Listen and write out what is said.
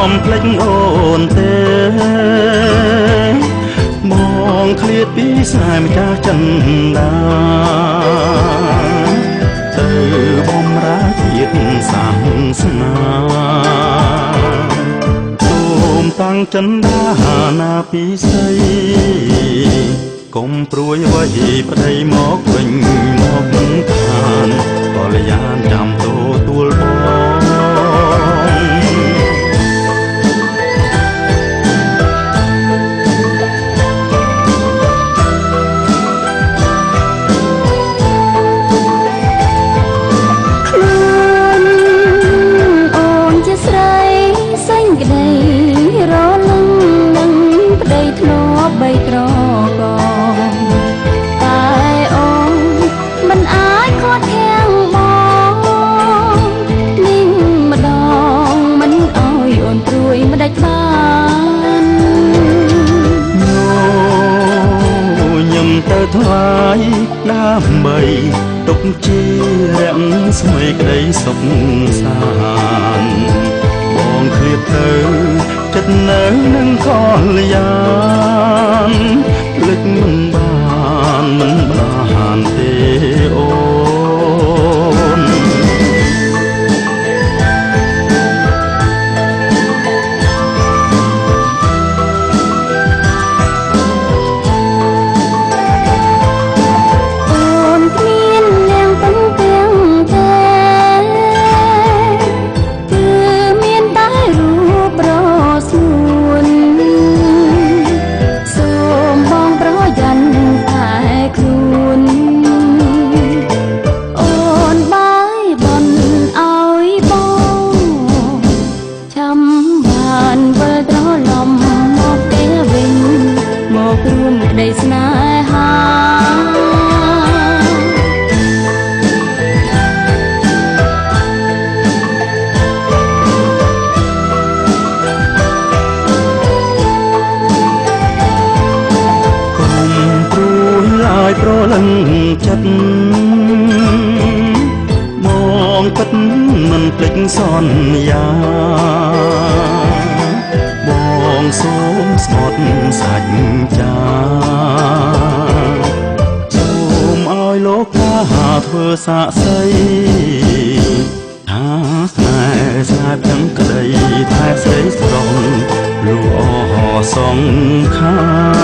มเพลงโอนเตมองเคลียดปีสายมาจากจันดาเธอบอมรักเกียรติสังสนาសូមតាំងចិនដាណាពីស្រីកុំព្រួយអ្វីប្តីមកវិញមកខានបរិយានចាំទទួលបងបីត្រកតែអូនមិនអាចខត់ខាំងបងនេះម្ដងមិនអោយអូនព្រួយមិនដាច់បានញញឹមទៅថ្វាយដើម្បីទុកជារំស្មីក្តីសុខសាន្តបងឃ្លាតទៅចិត្តនៅនឹងកលយានភ្លេចមិនបានទេអូនអូនគ្មាននាងពំពេងទេគឺមានតែរូបរស្រួនសូមបងប្រយ័ត្នតែខ្លួនអូនបាយបនឲ្យបងចាំបានវិលត្រឡប់មកផ្ទះវិញមករួមក្តីស្នេហាប្រលឹងចិត្តមកពិតមិនភ្លេចសន្យាបងសូមស្មត់សាច់ចាសូមឲ្យលោកកាធ្វើសាក្សីថាស្នេហ៍ស្នេហ៍ទាំងក្តីតែស្រីស្រងលូអសងខា